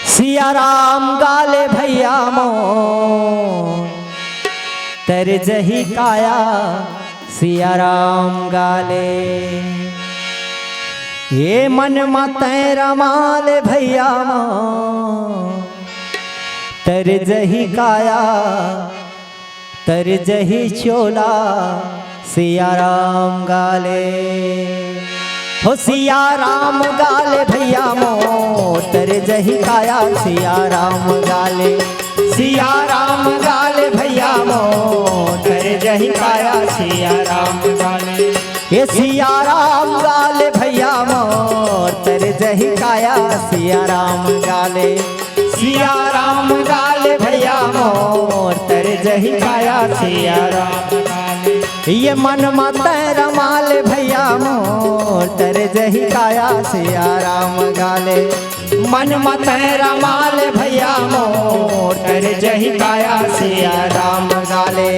सिया राम गाले भैया मो तर जही काया सिया राम गाले। ये मन मते रमाल भैया मो तर जही काया तर जही चोला सिया राम गाले। हो सिया राम गाले भैया मोर तर जही काया सिया राम गाले। सिया राम गाले भैया मोर तर जही काया सिया राम गाले। ये सिया राम गाले भैया मोर तर जही काया सिया राम गाले। सिया राम गाले भैया मोर तर जही काया सिया राम गाले। ये मन मत रमाल भैया मोर तर जही काया सिया राम गाले। मन मत रमाल भैया मोर तर जही काया सिया राम गाले।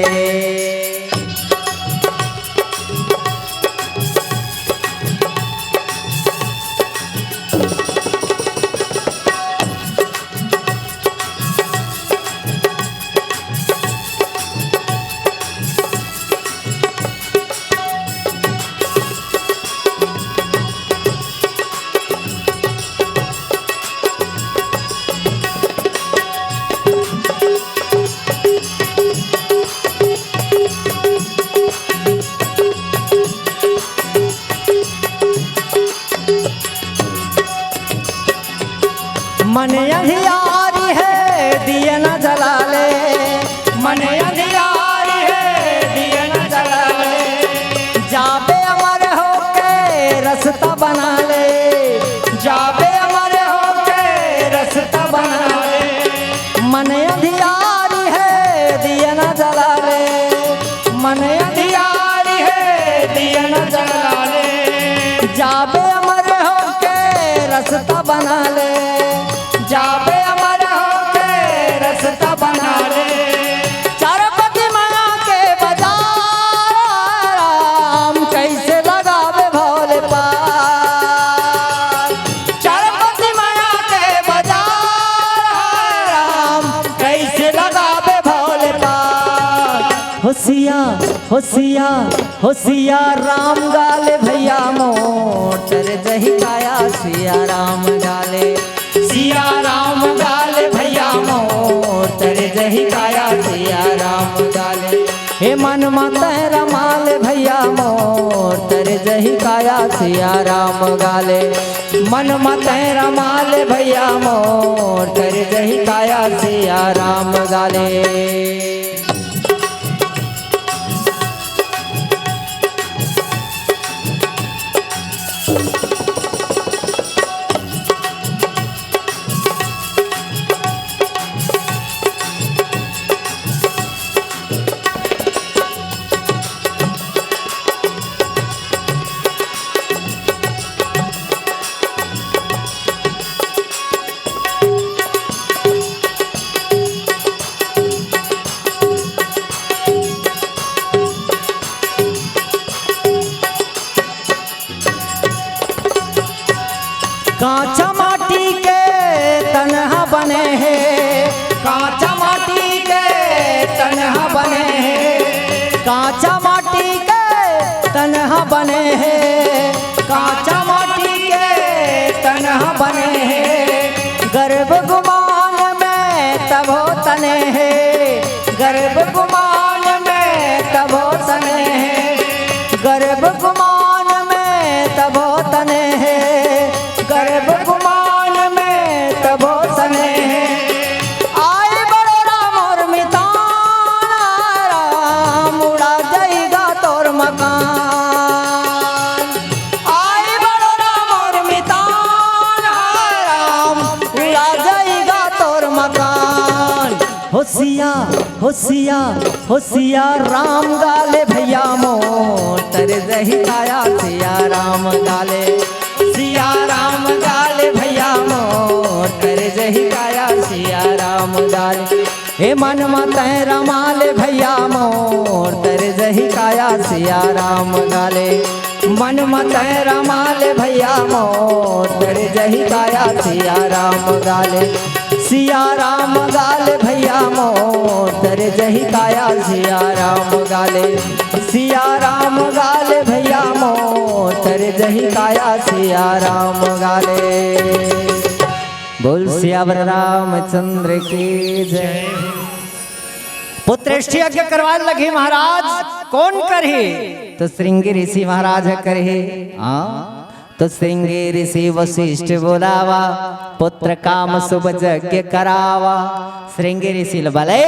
मन अंधियारी है दिए न जला ले। मन अंधियारी है दिए न जला ले। जाबे अमर होके रास्ता बना ले। जाबे अमर होके रास्ता बना ले। मन अंधियारी है दिए न जला ले। मन अंधियारी है दिए न जला ले। जाबे अमर होके रास्ता बना ले। जाबे अमर होके रास्ता बना ले। चारपति माया के बाजार राम कैसे लगावे भोले पार। चारपति माया के बाजार राम कैसे लगावे भोले पार। होशिया होशिया होशिया राम गाले भैया मोर तर जही काया सिया राम गाले। सिया राम गाले भैया मोर तर जही काया सिया राम गाले। हे मन मत रमाल भैया मोर तर जही काया सिया राम गाले। मन मत रमाल भैया मोर तर जही काया सिया राम गाले। कांचा माटी के तनहा बने हैं। कांचा माटी के तनहा बने हैं। कांचा माटी के तनहा बने हैं। कांचा माटी के तनहा बने हैं। गर्भ गुमान में तबो तने हैं। गर्भ गुमान में तबो तने हैं। गर्भ गुमान में तबो तने हैं। गर्भ गुमान में तबो सने हैं। आए बड़ो राम और मितान राम उड़ा जाएगा तोर मकान। आए बड़ो राम और मितान राम उड़ा जाएगा तोर मकान। होशिया होशिया होशिया राम गाले भैया मोर तर जही काया सिया राम गाले। सिया राम गाले भैया मोर तर जही काया सिया राम गाले। हे मन मत रमाल भैया मोर तर जही काया सिया राम गाले। मन मत रमाले भैया मोर तेरे जही काया सिया राम गाले सिया राम गाले भैया मोर तेरे जही काया सिया राम गाले सिया राम गाले भैया मोर तेरे जही काया सिया राम गाले। बोल सियावर रामचंद्र की जय। पुत्रेष्टि यज्ञ करवाने लगे महाराज, कौन करे? तो श्रृंगी ऋषि महाराज करे। तो श्रृंगी ऋषि वशिष्ठ बोलावा, पुत्र काम शुभ यज्ञ करावा। श्रृंगी ऋषि बोले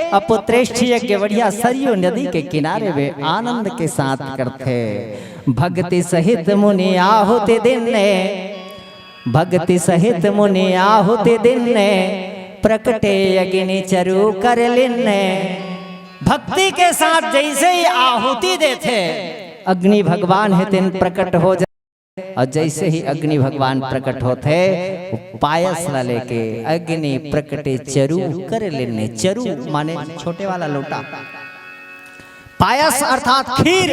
अब पुत्रेष्टि यज्ञ बढ़िया सरयू नदी के किनारे वे आनंद के साथ करते। भक्ति सहित मुनि आहुति दिन ने, भक्ति सहित मुनि आहुति दिन ने, प्रकटे अग्नि चरु कर लिन्ने। भक्ति के साथ जैसे ही आहुति देते अग्नि भगवान है तेन प्रकट हो जाए। और जैसे ही अग्नि भगवान प्रकट होते पायस ला लेके अग्नि प्रकटे चरु कर लेने। चरु माने छोटे वाला लोटा, पायस अर्थात खीर।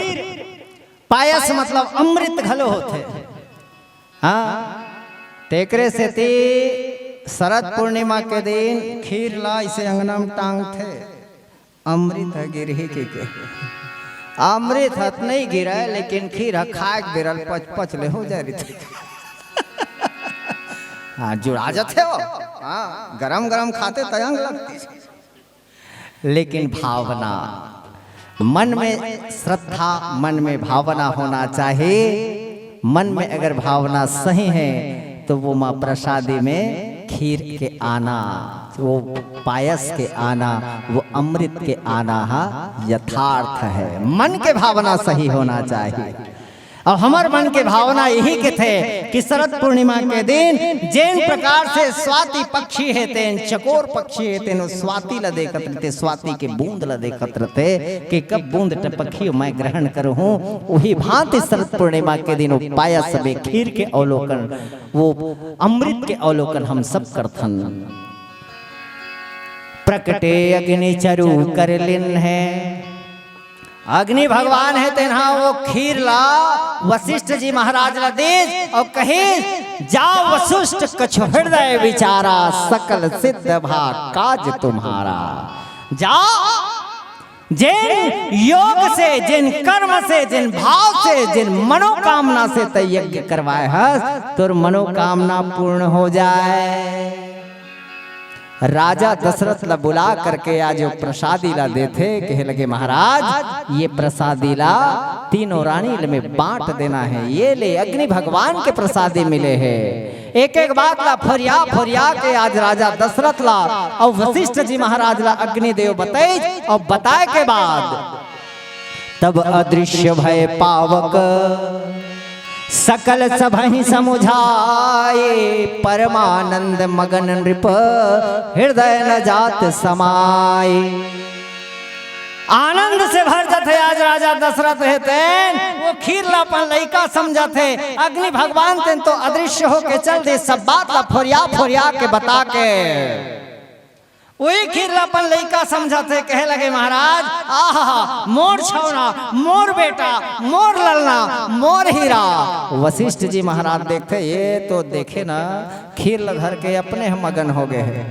पायस मतलब अमृत घलो होते। हाँ तेकरे से ती शरद पूर्णिमा के दिन खीर ला इसे अंगना में टांग थे। अमृत गिरही के अमृत हथ नहीं गिरा लेकिन खीर खाए बिरल पच पच ले हो जा रही थी। हाँ जुड़ा जाते हो। हाँ गरम गरम खाते तयंग लगती। लेकिन भावना मन में श्रद्धा, मन में भावना होना चाहिए। मन में अगर भावना सही है तो वो माँ प्रसादी में खीर के आना, वो पायस के आना, वो अमृत के आना यथार्थ है। मन के भावना सही होना चाहिए। और हमार मन के भावना यही के थे कि शरद पूर्णिमा के दिन जैन प्रकार से स्वाति पक्षी है तेन, चकोर पक्षी है तेन, स्वाति ला देखत रहते, स्वाति के बूंद ला देखत रहते कि कब बूंद टपकी मैं ग्रहण करूँ। वही भांति शरद पूर्णिमा के दिन वो पायस वे खीर के अवलोकन, वो अमृत के अवलोकन हम सब करथन। प्रकटे अग्नि चरु कर लिन है। अग्नि भगवान है तेना वो खीर ला वशिष्ठ जी महाराज ला दे और कहे जाओ वशिष्ठ कछु हृदय विचारा, सकल सिद्ध भाग काज तुम्हारा। जाओ जिन योग से, जिन कर्म से, जिन भाव से, जिन मनोकामना से तय यज्ञ करवाए हस तो मनोकामना पूर्ण हो जाए। राजा दशरथ ला बुला करके आज जो प्रसादी ला देते कहे लगे महाराज ये प्रसादी ला तीनों रानी में बांट देना है। ये ले अग्नि भगवान के प्रसादी मिले हैं। एक एक बात ला फरिया फरिया के आज राजा दशरथ ला और वशिष्ठ जी महाराज ला अग्निदेव बताए। और बताए के बाद तब अदृश्य भय पावक सकल सभहि समुझाए, परमानंद मगन नृप हृदय न जात समाए। आनंद से भर जाते आज राजा दशरथ है तेन, वो खीर ला अपन लइका समझते। अग्नि भगवान तेन तो अदृश्य होके चल दे, सब बात ला फोरिया फोरिया के बता के वही खीर ला अपन लइका समझते। कहे लगे महाराज आहा मोर छौना, मोर बेटा, मोर ललना, मोर हीरा। वशिष्ठ जी महाराज देखते ये तो देखे ना खीर ला धर के अपने हम मगन हो गए हैं।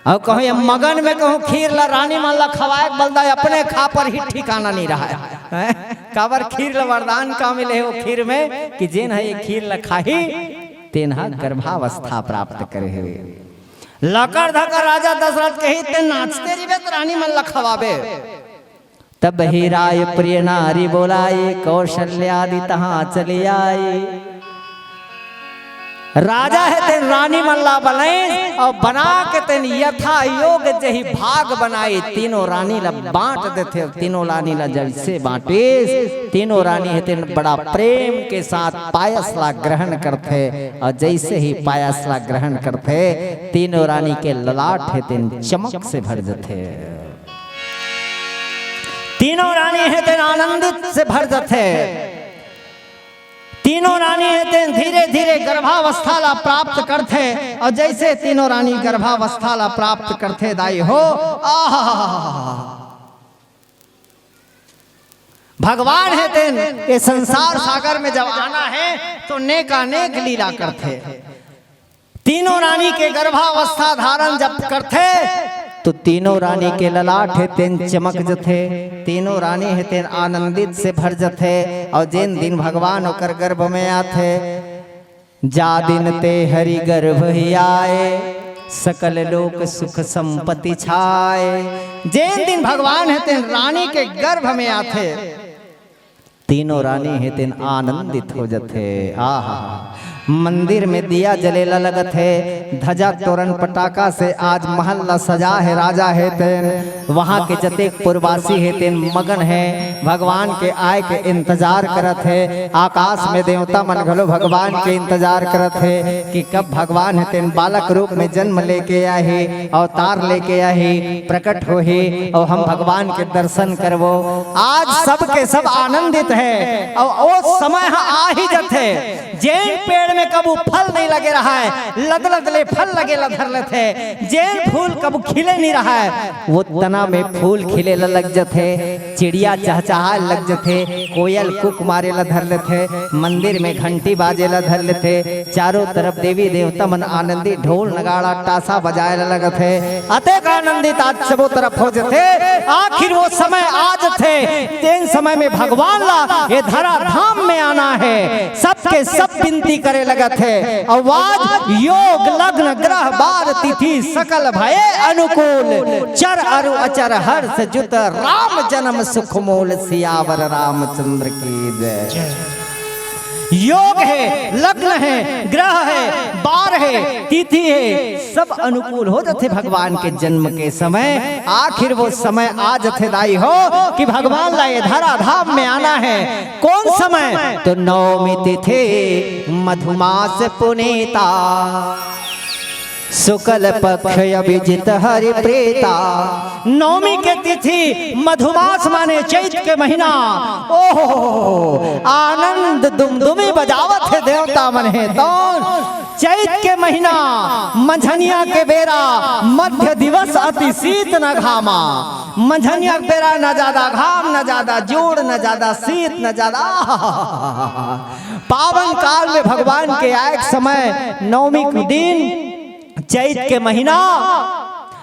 और कहो मगन में कहूँ खीर ला रानी मान ला खवाए बलदा अपने खा पर ही ठिकाना नहीं रहा है। काबर खीर ला वरदान का मिले वो खीर में कि जिन है ये खीर ला खाही तेना गर्भावस्था प्राप्त करे है। लकर धकर राजा दशरथ कही ते नाचते रिबे तो रानी मन लखवाबे। तब ही राय प्रिय नारी बोलाई, कौशल्यादि तहाँ चली आई। राजा है तेन रानी मल्ला बनाई और बना के तेन यथा योग जही भाग बनाई। तीनों रानी ला बांट देते। तीनों रानी ला जैसे बांटे तीनों रानी है तेन बड़ा प्रेम के साथ पायस ला ग्रहण करते। और जैसे ही पायस ला ग्रहण करते तीनों रानी के ललाट है तेन चमक से भर जाते। तीनों रानी है तेन आनंदित से भर जाते। तीनों रानी है धीरे धीरे गर्भावस्था ला प्राप्त करते। और जैसे तीनों रानी गर्भावस्था ला प्राप्त करते दाई हो भगवान है तेन ये संसार सागर में जब आना है तो नेक अनेक लीला करते। तीनों रानी के गर्भावस्था धारण जब करते तो तीनों रानी के ललाट है तेन चमक जथे। तीनों रानी है तेन आनंदित से भर जथे। और जिन दिन भगवान होकर गर्भ में आथे जा दिन ते हरि गर्भ ही आए सकल लोक सुख संपत्ति छाए। जिन दिन भगवान है तेन रानी के गर्भ में आथे तीनों रानी है तेन आनंदित हो जथे। आहा मंदिर में दिया जलेला लगत है ध्वजा तोरण पटाखा से आज महल्ला सजा है। राजा है तेन वहाँ के जतेक पुरवासी है तेन मगन है भगवान के आय के इंतजार करत है। आकाश में देवता मन घलो भगवान के इंतजार करत है कि कब भगवान है तेन बालक रूप में जन्म लेके आए अवतार लेके आए प्रकट हो ही और हम भगवान के दर्शन करवो। आज सब के सब आनंदित है और वो समय आ ही जथे जैन पेड़ में कबू फल नहीं लगे रहा है लद ले फल लगे लधर लेते। जैन फूल कबू खिले नहीं रहा है वो तना में फूल खिले लग जथे। चिड़िया चहचहा लग जथे कोयल कुक मारे लधर लेते। मंदिर में घंटी बाजे लधर लेते। चारों तरफ देवी देवता मन आनंदी ढोल नगाड़ा टासा बजाए लगथे। अतेक आनंदित आज सबों तरफ हो जथे। आखिर वो समय आज थे तेन समय में भगवान ला ये धरा धाम में आना है। सबके सब विनती करे लगत है। आवाज योग लग्न ग्रह बार तिथि सकल भये अनुकूल चर अरु अचर हर्ष जुत राम जन्म सुख मोल सियावर रामचंद्र की जय। योग है लग्न है ग्रह है बार है तिथि है सब अनुकूल हो जाते भगवान के जन्म के समय। आखिर वो समय आज थे दाई हो कि भगवान ला ये धरा धाम में आना है। कौन समय तो नवमी तिथि मधुमास पुनीता शुक्ल पक्ष अभिजित हरि प्रेता। नवमी के तिथि मधुमास माने चैत के महीना। ओहो आनंद दुमदुमी बजावत है देवता मन है तो चैत के महीना मंझनिया के बेरा मध्य दिवस अति शीत न घामा। मंझनिया के बेरा न ज्यादा घाम न ज्यादा जोड़ न ज्यादा शीत न ज्यादा पावन काल में भगवान के आए समय नवमी के दिन चैत के महीना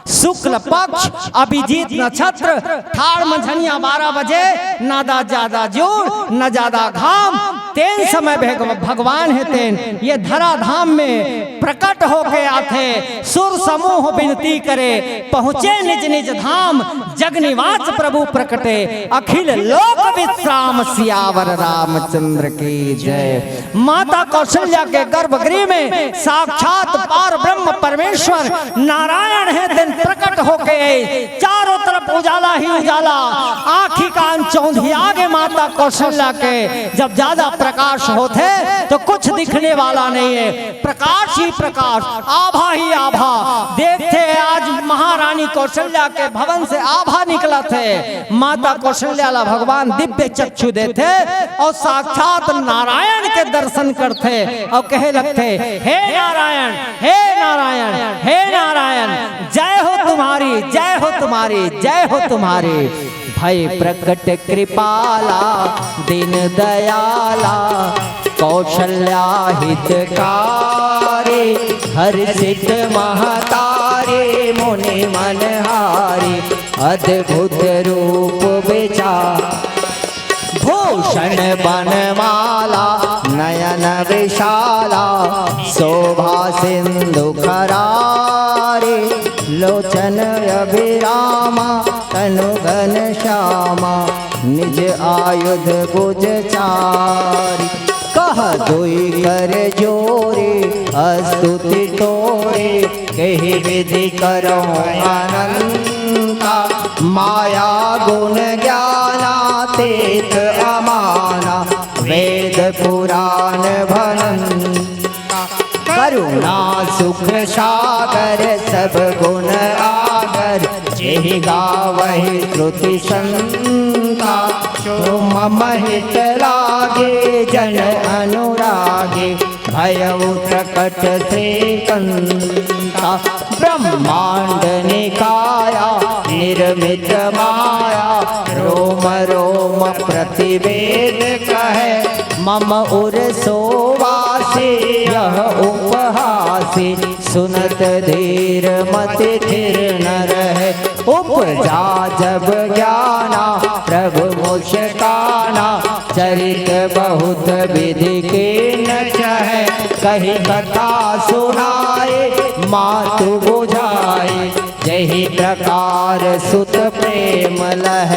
शुक्ल पक्ष अभिजीत नक्षत्र ठाड़ मंझनिया 12 बजे ना ज्यादा जोर न ज्यादा घाम तेन समय भगवान है तेन ये धरा धाम में प्रकट होके आते। सुर समूह विनती करे पहुँचे निज निज धाम जग निवास प्रभु प्रकटे अखिल लोक विश्राम सियावर रामचंद्र की जय। माता कौशल्या के गर्भगृह में साक्षात पार ब्रह्म परमेश्वर नारायण है तेन प्रकट होके चारों तरफ उजाला ही उजाला। आखी कान चौंधी आगे माता कौशल्या के जब ज्यादा प्रकाश होते तो कुछ दिखने वाला नहीं है। प्रकाश ही प्रकाश आभा ही आभा। देखते आज महारानी कौशल्या के भवन से आभा निकला थे। माता कौशल्या ला भगवान दिव्य चक्षु देते और साक्षात नारायण के दर्शन करते और कहे लगते हे नारायण हे नारायण हे नारायण जय हो तुम्हारी जय हो तुम्हारी जय हो तुम्हारी। भय प्रकट कृपाला दीन दयाला कौशल्या हितकारी हर्षित महतारी मुनि मनहारी अद्भुत रूप विचार भूषण बनमाला नयन विशाला शोभा सिंधु खरारे लोचन अभिरामा तनु घन श्यामा निज आयुध भुज चारि कह दुई कर जोरे स्तुति तोरे कही विधि करो अनंता माया गुण ज्ञाना तीर्थ अमाना वेद पुराण भनंता करुणा सुख सागर सब गुण आगर जेहि गावहि श्रुति संता तुम महित लागे जन अनुरागे भयउ प्रकट से कंता ब्रह्मांड निकाया निर्मित माया रोम रोम प्रतिवेद कहे, मम उर सोवासी यह उपहासी, सुनत धीर मति थिर न रहे। उपजा जब ज्ञाना प्रभु मुस्काना, चरित बहुत विधि के न चहे, कही कथा सुनाए मातु बुझाए, यही प्रकार सुत प्रेम लह।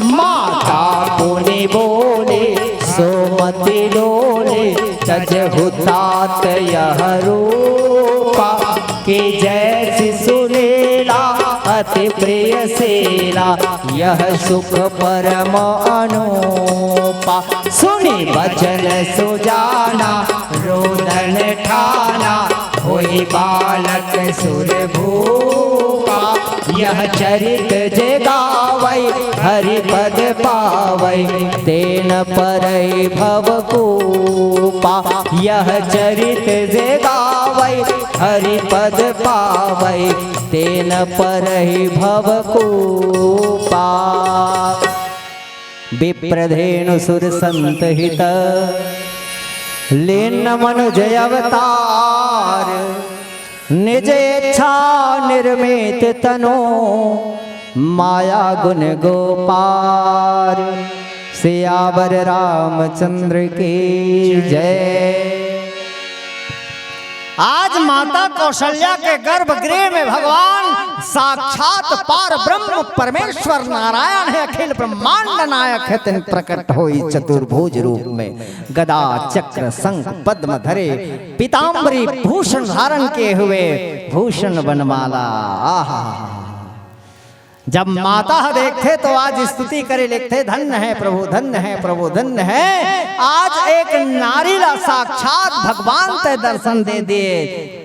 माता पुनि बोले सोमति डोले, तजहु तात यह रूपा, कि जैसी सुलीला अति प्रिय सेला, यह सुख परम अनूपा। सुनी बचन सुजाना रोदन ठाना, होई बालक सुर भूपा, यह चरित जे गावै हरि पद पावै, तेन परई भवकूपा। यह चरित जे गावै हरि पद पावै, तेन परई भवकूपा। विप्रधेनु सुर संत हित, लीन मनुज अवतार, निज इच्छा निर्मित तनो, माया गुण गोपार। सियावर रामचंद्र की जय। आज माता कौशल्या के गर्भगृह में भगवान साक्षात पार ब्रह्म परमेश्वर नारायण है, अखिल ब्रह्मांड नायक है। तिन प्रकट होई चतुर्भुज रूप में, गदा चक्र शंख पद्म धरे, पीताम्बरी भूषण धारण किए हुए, भूषण बनमाला। आहा, जब माता देखते तो आज स्तुति करे लिखते, धन्य है प्रभु, धन्य है प्रभु, धन्य है। आज एक नारी ला साक्षात भगवान ते दर्शन दे दिए,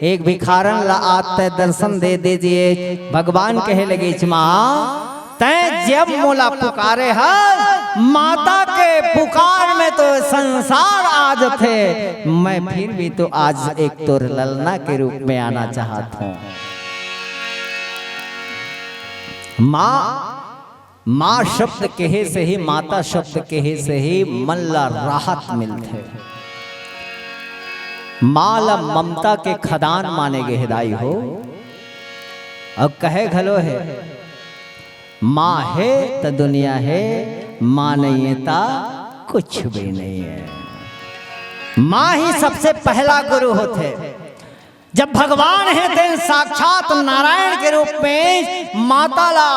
एक भिखारन ला आज ते दर्शन दे दीजिए। भगवान कहे लगे, माँ तै जब मोला पुकारे है, माता के पुकार में तो संसार आज थे, मैं फिर भी तो आज एक तो ललना के रूप में आना चाहता हूँ। माँ शब्द कहे से ही, माता शब्द कहे से ही मन ला राहत मिलते। माँ ला ममता के खदान माने गए हिदाई हो। अब कहे घलो है, माँ है तो दुनिया है, माँ नहीं है ता कुछ भी नहीं है। माँ ही सबसे पहला गुरु होते। जब भगवान है तेन साक्षात नारायण के रूप में माता ला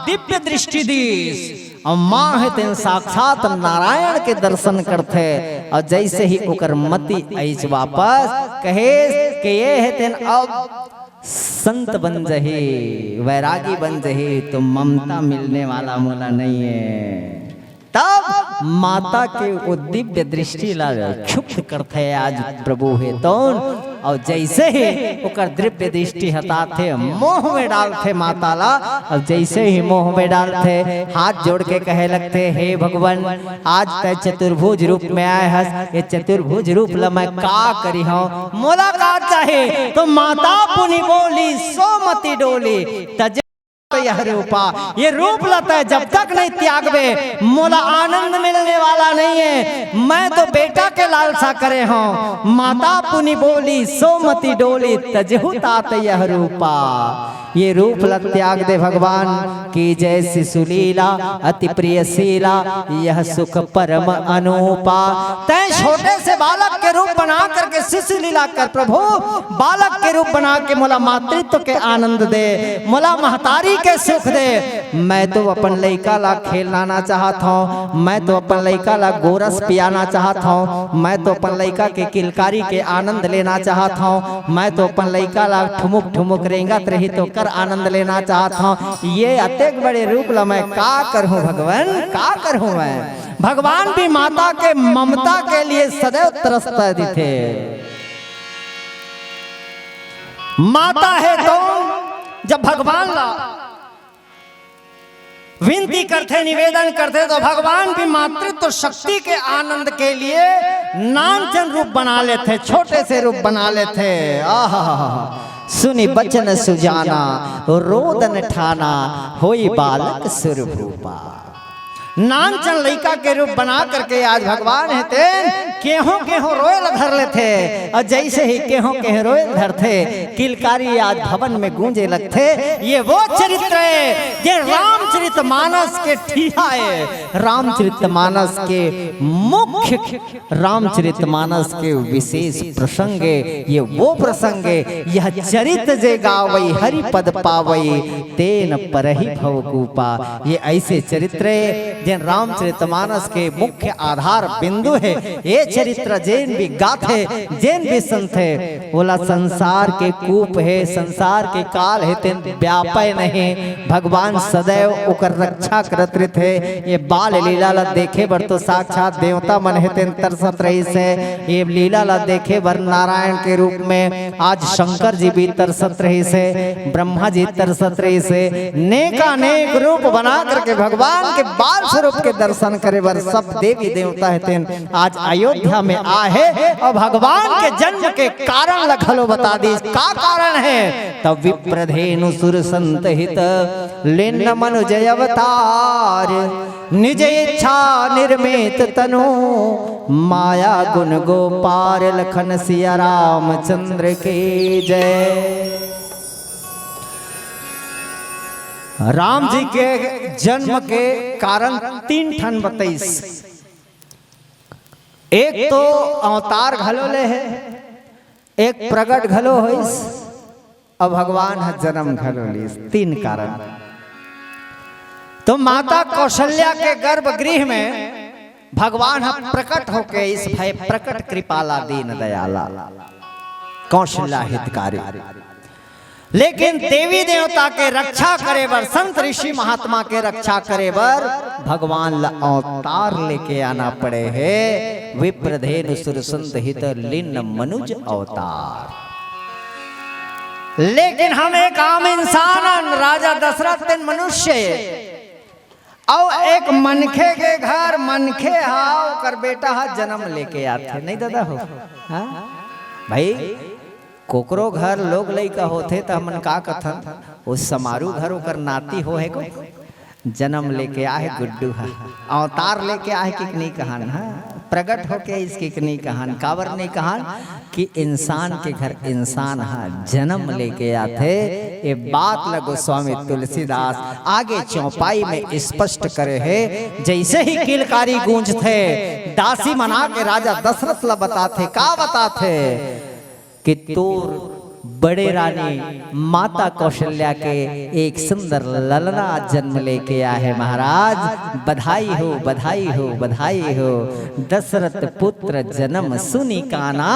दिव्य दृष्टि दी, और माँ है तेन साक्षात नारायण के दर्शन करते। और जैसे ही ओकर मति ऐस वापस कहे कि ये है तेन अब संत बन जही, वैरागी बन जही, तो ममता मिलने वाला मोला नहीं है। तब माता के वो दिव्य दृष्टि ला क्षुब्ध करते आज प्रभु है तो, और जैसे ही ओकर दिव्य दृष्टि हटाते, मोह में डालते माता ला। और जैसे ही मोह में डालते, हाथ जोड़ के कहे लगते, हे भगवान आज तय चतुर्भुज रूप में आए हस, ये चतुर्भुज रूप ला मैं का करी हूँ, मोला का चाहे। तो माता पुनि बोली सोमति डोली, तज यह रूपा, ये रूप लता है जब तक नहीं त्यागबे, मोला आनंद मिलने वाला नहीं है। मैं तो बेटा के लालसा करे हूँ। माता पुनि बोली सोमति डोली, तजहु तात यह रूपा, ये रूप ला त्याग दे भगवान की जैसी सुलीला, अति प्रिय शीला, यह सुख परम अनूपा। तै छोटे से बालक के रूप बना करके शिशु लीला कर प्रभु, बालक के रूप बना के मोला मातृत्व के आनंद दे, मोला महतारी के सुख दे। मैं तो अपन लइका ला खेलाना चाहता हूँ, मैं तो अपन लइका ला गोरस पियाना चाहता हूँ, मैं तो अपन लइका के किलकारी के आनंद लेना चाहता हूँ, मैं तो अपन लइका ला ठुमुक ठुमुक रेंगत रही तो कर आनंद लेना चाहता हूँ। ये अत्यंत बड़े रूप ला मैं का करूँ भगवान, का करूँ मैं। भगवान भी माता के ममता के लिए सदैव तरसते थे। माता है तो जब भगवान ला विनती करते, निवेदन करते, तो भगवान भी मातृत्व शक्ति के आनंद के लिए नानचन रूप बना लेते, छोटे से रूप बना लेते। आहा, सुनी बचन सुजाना रोदन ठाना, होई बालक सुरभूपा। नानचन लइका के रूप बना करके आज भगवान हेते केहो रोयल धर लेते। और जैसे ही केहो रोयल धरते किलकारी आज भवन में गूंजे लगते। ये वो चरित्र है ये रामचरितमानस के ठीहा है, रामचरितमानस के मुख्य, रामचरितमानस के विशेष प्रसंग है। ये वो प्रसंग है यह चरित्र जे गावई हरि पद पावई तेन परहि भव कूपा। ये ऐसे चरित्र है जिन रामचरितमानस के मुख्य आधार बिंदु है। ये चरित्र जैन भी गाथे जैन भी संत है बोला संसार के कूप है, संसार के काल है तेन व्यापय नहीं। भगवान सदैव उकर रक्षा करत थे। ये बाल लीला ला देखे बर तो साक्षात देवता मन है तेन तरसत रही से। ये लीला ला देखे बर नारायण के रूप में आज शंकर जी भी तरसत रही से, ब्रह्मा जी तरसत रही से। नेकानेक रूप बना करके भगवान के बाल स्वरूप के दर्शन करे बर सब देवी देवता है आज अयोध्या में आहे। और भगवान के जन्म के कारण लखलो बता दी का कारण है। तब विप्रधेनु सुर संत हित लेन मनुजय अवतार निज इच्छा निर्मित तनु माया गुण गोपाल लखन सिया रामचंद्र के जय। राम जी के जन्म के कारण 3 ठन बतईस। एक तो अवतार घलो ले है, एक प्रगट घलो होइस और भगवान है जन्म घलो लीस। 3 कारण। तो माता कौशल्या के गर्भगृह में भगवान प्रकट होके इस भय प्रकट कृपाला दीन दयाला कौशल्या हितकारी। लेकिन देवी देवता के रक्षा करे बर संत ऋषि महात्मा के रक्षा करे बर भगवान ला अवतार लेके आना पड़े है। विप्रधेनु सुर संत हित लिन मनुज अवतार। लेकिन हम एक आम इंसान राजा दशरथ दिन मनुष्य और एक मनखे के घर मनखे हाव कर बेटा हा जन्म लेके आते नहीं दादा हो। हाँ भाई कोकरो घर लोग लइका होते तो हमन का कथन उस समारू घर ओकर नाती हो है को जन्म लेके आए गुड्डू है अवतार लेके आए कि नहीं कहान है प्रकट होके इसकी नहीं कहान कावर नहीं कहान कि इंसान के घर इंसान है जन्म लेके आते। ये बात लगो स्वामी तुलसीदास आगे चौपाई में स्पष्ट करे है। जैसे ही किलकारी गूंज थे दासी मना के राजा दशरथ ला बताते का बताते कि तोर बड़े रानी माता कौशल्या के एक सुंदर ललना जन्म लेके आए है महाराज। बधाई हो बधाई हो बधाई हो। दशरथ पुत्र जन्म सुनी काना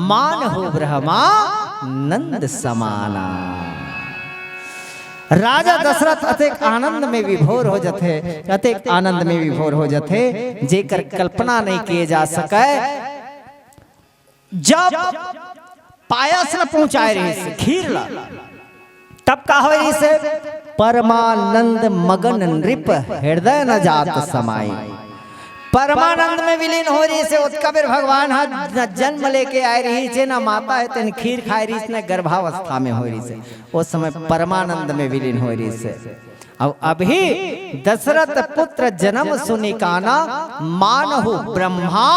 मान हो ब्रह्मा नंद समाना। राजा दशरथ अतेक आनंद में विभोर हो जाते, अतेक आनंद में विभोर हो जाते जेकर कल्पना नहीं किए जा सके। जब पायस न पहुंचाए रही से खीर ला तब का हो रही से परमानंद मगन नृप हृदय न जात समाई। परमानंद में विलीन हो रही से उत्कबीर भगवान हा जन्म लेके आए रही से ना माता है तेन खीर खाए रही से गर्भावस्था में हो रही से उस समय परमानंद में विलीन हो रही से। अब अभी दशरथ पुत्र जन्म सुनी काना मानहु ब्रह्मा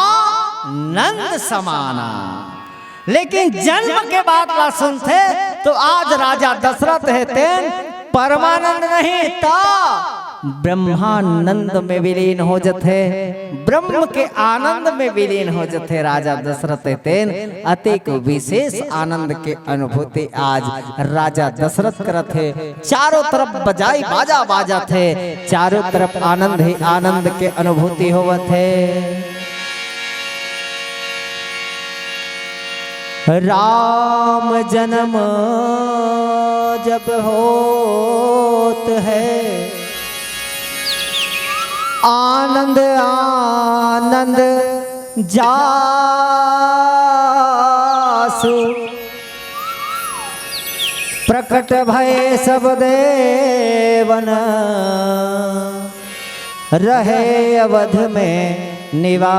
नंद समाना। लेकिन जन्म के बाद ला सुनते तो आज राजा दशरथ है तेन परमानंद नहीं था ब्रह्मानंद में विलीन हो जाते, ब्रह्म के आनंद में विलीन हो जाते। राजा दशरथ तेन अतिक विशेष आनंद के अनुभूति आज राजा दशरथ करते। चारों तरफ बजाई बाजा बाजा थे, चारों तरफ आनंद ही आनंद के अनुभूति होवत है। राम जन्म जब होत है आनंद आनंद जासु प्रकट भय सब देवन रहे अवध में निवासु।